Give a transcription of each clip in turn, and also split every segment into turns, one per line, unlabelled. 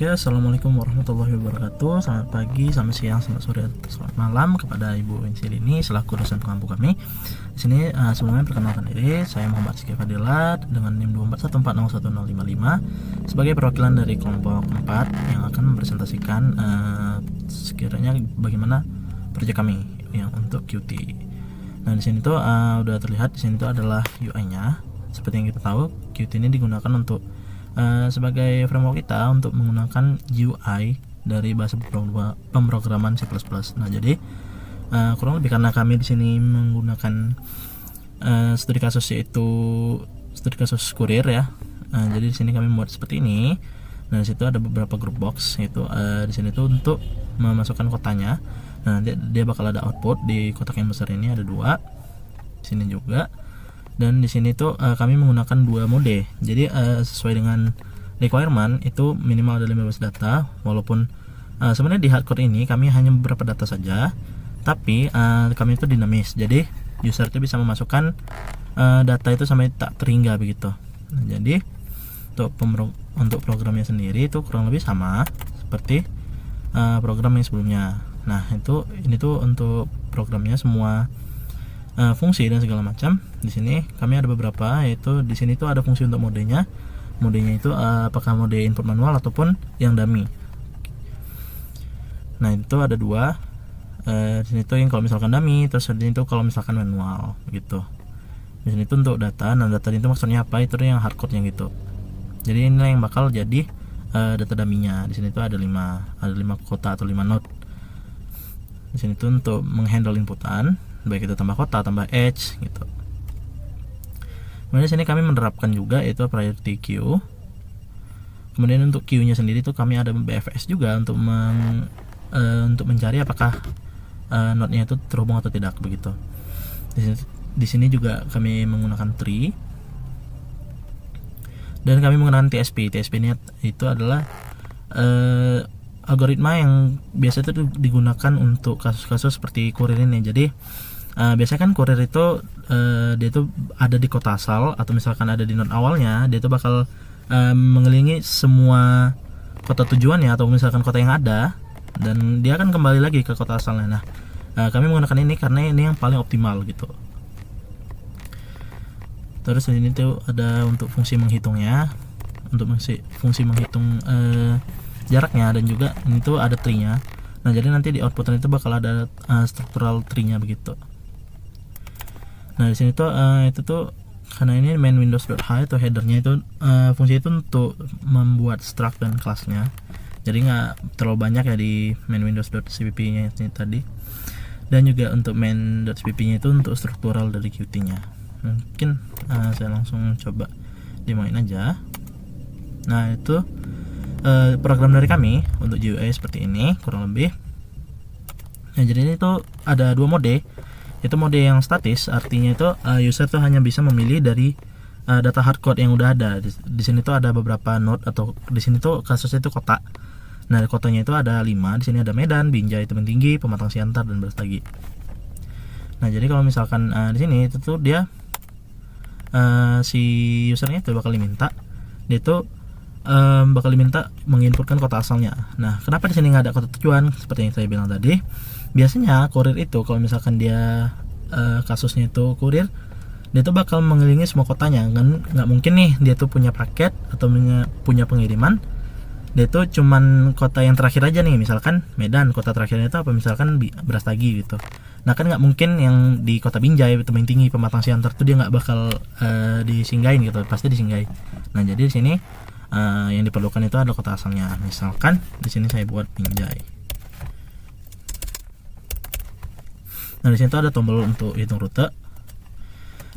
Oke, assalamualaikum warahmatullahi wabarakatuh. Selamat pagi, selamat siang, selamat sore, selamat malam kepada Ibu Insilini selaku dosen pengampu kami. Di sini sebelumnya perkenalkan diri, saya Muhammad Rizky Fadilat dengan NIM 241401055 sebagai perwakilan dari kelompok 4 yang akan mempresentasikan sekiranya bagaimana proyek kami yang untuk QT. Nah, di sini tuh udah terlihat di sini tuh adalah UI-nya. Seperti yang kita tahu, Qt ini digunakan untuk sebagai framework kita untuk menggunakan GUI dari bahasa pemrograman C++. Nah, jadi kurang lebih karena kami di sini menggunakan studi kasus yaitu studi kasus kurir ya. Jadi di sini kami membuat seperti ini. Nah, di situ ada beberapa group box yaitu di sini tuh untuk memasukkan kotanya. Nah, dia bakal ada output di kotak yang besar ini ada 2. Di sini juga. Dan di sini tuh kami menggunakan 2 mode. Jadi sesuai dengan requirement itu minimal ada 15 data. Walaupun sebenarnya di hardcore ini kami hanya beberapa data saja, tapi kami itu dinamis. Jadi user itu bisa memasukkan data itu sampai tak terhingga begitu. Nah, jadi untuk programnya sendiri itu kurang lebih sama seperti program yang sebelumnya. Nah, ini tuh untuk programnya semua fungsi dan segala macam. Di sini kami ada beberapa, yaitu di sini tuh ada fungsi untuk modenya. Modenya itu apakah mode input manual ataupun yang dummy. Nah, itu ada 2. Di sini tuh yang kalau misalkan dummy, terus di sini tuh kalau misalkan manual gitu. Di sini tuh untuk data. Nah, data itu maksudnya apa? Itu yang hardcode-nya gitu. Jadi ini yang bakal jadi data dummy-nya. Di sini tuh ada 5 kota atau 5 node. Di sini tuh untuk menghandle inputan, baik itu tambah kota, tambah edge gitu. Kemudian di sini kami menerapkan juga yaitu priority queue. Kemudian untuk queue-nya sendiri tuh kami ada BFS juga untuk mencari apakah node-nya itu terhubung atau tidak begitu. Di sini juga kami menggunakan tree. Dan kami menggunakan TSP. TSP ini itu adalah algoritma yang biasa itu digunakan untuk kasus-kasus seperti kurir ini. Jadi biasanya kan kurir itu dia itu ada di kota asal atau misalkan ada di node awalnya, dia itu bakal mengelilingi semua kota tujuannya atau misalkan kota yang ada, dan dia akan kembali lagi ke kota asalnya. Nah, kami menggunakan ini karena ini yang paling optimal gitu. Terus ini tuh ada untuk fungsi menghitungnya, untuk fungsi menghitung jaraknya, dan juga ini tuh ada tree-nya. Nah, jadi nanti di outputnya itu bakal ada struktural tree-nya begitu. Nah, di sini tuh itu tuh karena ini main windows.h itu headernya itu fungsi itu untuk membuat struct dan kelasnya. Jadi nggak terlalu banyak ya di main windows.cpp-nya ini tadi. Dan juga untuk main.cpp-nya itu untuk struktural dari Qt-nya. Mungkin saya langsung coba dimain aja. Nah, itu program dari kami untuk GUI seperti ini kurang lebih. Nah, jadi ini tuh ada 2 mode. Itu mode yang statis, artinya itu user tuh hanya bisa memilih dari data hardcode yang udah ada. Di sini tuh ada beberapa node, atau di sini tuh kasusnya itu kota. Nah, kotanya itu ada 5. Di sini ada Medan, Binjai, Tebing Tinggi, Pematang Siantar, dan Brastagi. Nah, jadi kalau misalkan di sini itu tuh dia si usernya itu bakal diminta, dia tuh bakal diminta menginputkan kota asalnya. Nah, kenapa di sini nggak ada kota tujuan seperti yang saya bilang tadi? Biasanya kurir itu kalau misalkan dia kasusnya itu kurir, dia tuh bakal mengelilingi semua kotanya. Kan nggak mungkin nih dia tuh punya paket atau punya pengiriman, dia tuh cuman kota yang terakhir aja nih, misalkan Medan, kota terakhirnya itu apa, misalkan Brastagi gitu. Nah, kan nggak mungkin yang di kota Binjai, Tebing Tinggi, Pematang Siantar tuh dia nggak bakal disinggahin gitu, pasti disinggahi. Nah, jadi di sini yang diperlukan itu ada kota asalnya. Misalkan di sini saya buat Binjai. Nah, di sini tuh ada tombol untuk hitung rute.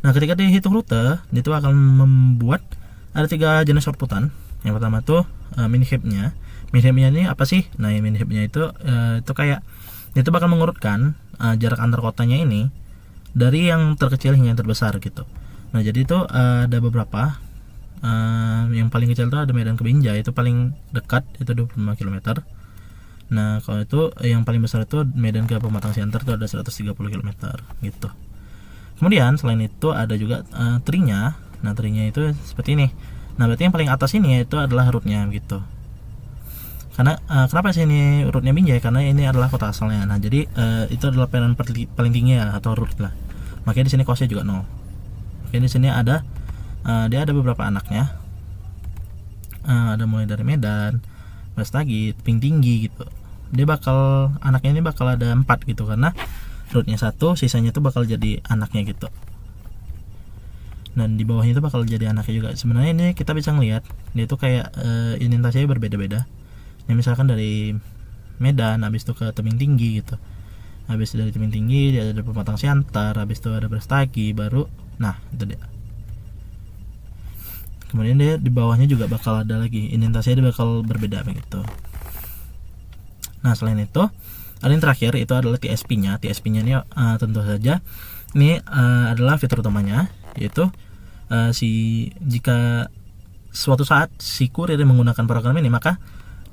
Nah, ketika dihitung rute, dia tuh akan membuat ada 3 jenis outputan. Yang pertama tuh minihip-nya. Minihip-nya ini apa sih? Nah, minihip-nya itu kayak dia tuh bakal mengurutkan jarak antar kotanya ini dari yang terkecil hingga yang terbesar gitu. Nah, jadi itu ada beberapa. Yang paling kecil itu ada Medan ke Binjai, itu paling dekat itu 25 km. Nah, kalau itu yang paling besar itu Medan ke Pematang Siantar itu ada 130 km gitu. Kemudian selain itu ada juga tree-nya. Nah, tree-nya itu seperti ini. Nah, berarti yang paling atas ini itu adalah root-nya gitu. Karena kenapa sih ini rootnya Binjai? Karena ini adalah kota asalnya. Nah jadi itu adalah PLN paling tinggi ya, atau root lah. Makanya di sini costnya juga 0. Oke, di sini ada dia ada beberapa anaknya. Ada mulai dari Medan, Brastagi, Tebing Tinggi gitu. Dia bakal anaknya ini bakal ada 4 gitu, karena rootnya 1, sisanya itu bakal jadi anaknya gitu. Dan di bawahnya itu bakal jadi anaknya juga. Sebenarnya ini kita bisa ngelihat dia itu kayak indentasinya berbeda-beda. Ini misalkan dari Medan, habis itu ke Tebing Tinggi gitu. Habis dari Tebing Tinggi dia ada Pematang Siantar, habis itu ada Brastagi, baru nah itu dia. Kemudian dia di bawahnya juga bakal ada lagi, indentasinya dia bakal berbeda begitu. Nah selain itu ada yang terakhir, itu adalah TSP-nya. TSP-nya ini tentu saja ini adalah fitur utamanya, yaitu jika suatu saat si kurir menggunakan program ini, maka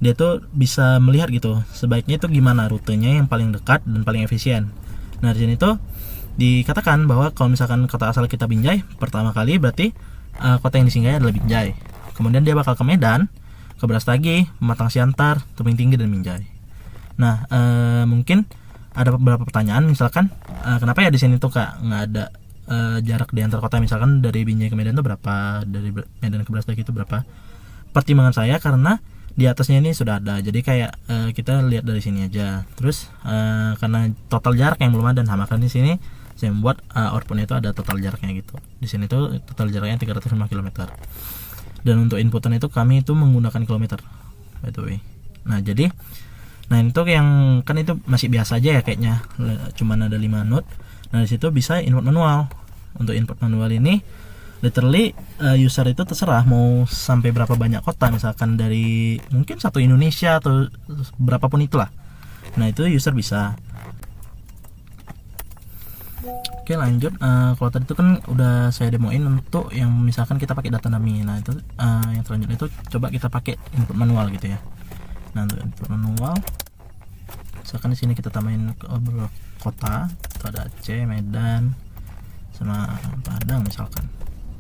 dia tuh bisa melihat gitu sebaiknya itu gimana rutenya yang paling dekat dan paling efisien. Nah di sini tuh dikatakan bahwa kalau misalkan kota asal kita Binjai, pertama kali berarti kota yang disinggahi adalah Binjai. Kemudian dia bakal ke Medan, ke Brastagi, Pematang Siantar, Tebing Tinggi, dan Binjai. Nah mungkin ada beberapa pertanyaan, misalkan kenapa ya di sini tuh Kak nggak ada jarak di antar kota, misalkan dari Binjai ke Medan tuh berapa, dari Medan ke Brastagi itu berapa. Pertimbangan saya karena di atasnya ini sudah ada, jadi kayak kita lihat dari sini aja. Terus karena total jarak yang belum ada, nah maka di sini saya membuat outputnya itu ada total jaraknya gitu. Di sini tuh total jaraknya 305 km. Dan untuk inputan itu kami itu menggunakan kilometer, by the way. Nah jadi, itu yang kan itu masih biasa aja ya kayaknya, cuman ada 5 node. Nah di situ bisa input manual. Untuk input manual ini literally user itu terserah mau sampai berapa banyak kota, misalkan dari mungkin satu Indonesia atau berapapun itulah. Nah itu user bisa. Oke lanjut, kalau tadi itu kan udah saya demoin untuk yang misalkan kita pakai data dummy. Nah itu yang selanjutnya itu coba kita pakai input manual gitu ya. Nah untuk input manual, misalkan di sini kita tambahin kota, itu ada Aceh, Medan, sama Padang misalkan.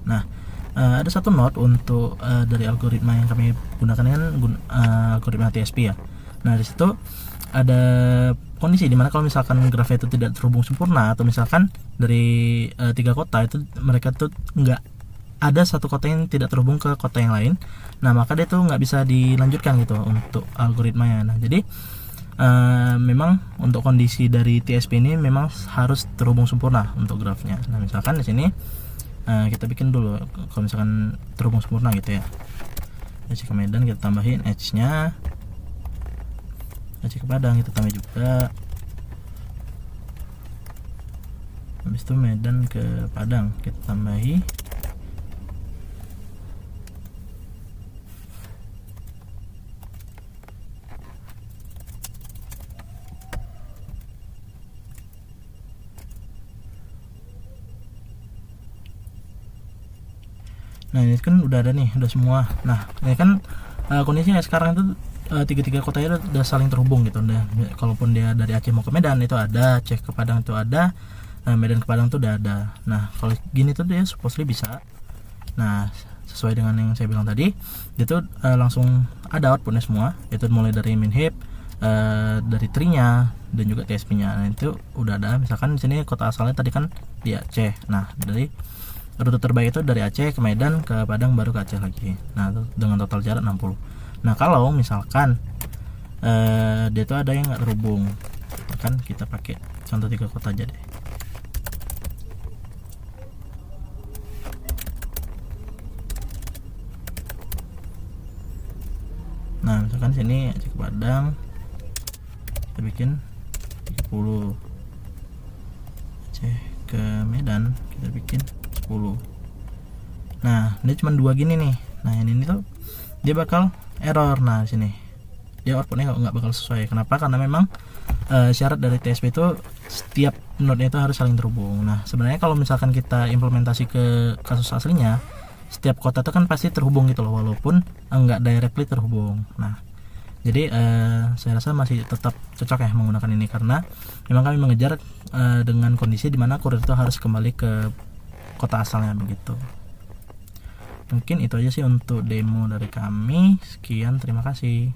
Nah ada satu node untuk dari algoritma yang kami gunakan kan algoritma TSP ya. Nah di situ ada kondisi dimana kalau misalkan grafnya itu tidak terhubung sempurna, atau misalkan dari 3 kota itu mereka tuh nggak ada satu kota yang tidak terhubung ke kota yang lain, nah maka dia tuh nggak bisa dilanjutkan gitu untuk algoritmanya. Nah jadi memang untuk kondisi dari TSP ini memang harus terhubung sempurna untuk grafnya. Nah misalkan di sini kita bikin dulu kalau misalkan terhubung sempurna gitu ya. Aceh ke Medan kita tambahin edge-nya, Aceh ke Padang kita tambah juga, habis itu Medan ke Padang kita tambahi, nah ini kan udah ada nih, udah semua. Nah ini kan kondisinya sekarang itu tiga kota itu udah saling terhubung gitu. Nah, kalaupun dia dari Aceh mau ke Medan itu ada, Aceh ke Padang itu ada, Medan ke Padang itu udah ada. Nah kalau gini tuh dia supposedly bisa. Nah sesuai dengan yang saya bilang tadi, dia tuh langsung ada outputnya semua, itu mulai dari main heap, dari tree-nya, dan juga TSP-nya. Nah itu udah ada. Misalkan di sini kota asalnya tadi kan di Aceh. Nah dari rute terbaik itu dari Aceh ke Medan ke Padang baru ke Aceh lagi. Nah itu dengan total jarak 60. Nah kalau misalkan dia tuh ada yang nggak terhubung, kan kita pakai contoh 3 kota aja deh. Nah misalkan sini Aceh ke Padang kita bikin 30, Aceh ke Medan kita bikin 10. Nah ini cuma 2 gini nih. Nah ini tuh dia bakal error. Nah sini dia outputnya nggak bakal sesuai. Kenapa? Karena memang syarat dari TSP itu setiap node itu harus saling terhubung. Nah sebenarnya kalau misalkan kita implementasi ke kasus aslinya, setiap kota itu kan pasti terhubung gitu loh, walaupun nggak directly terhubung. Nah jadi saya rasa masih tetap cocok ya menggunakan ini, karena memang kami mengejar dengan kondisi dimana kurir itu harus kembali ke kota asalnya begitu. Mungkin itu aja sih untuk demo dari kami. Sekian, terima kasih.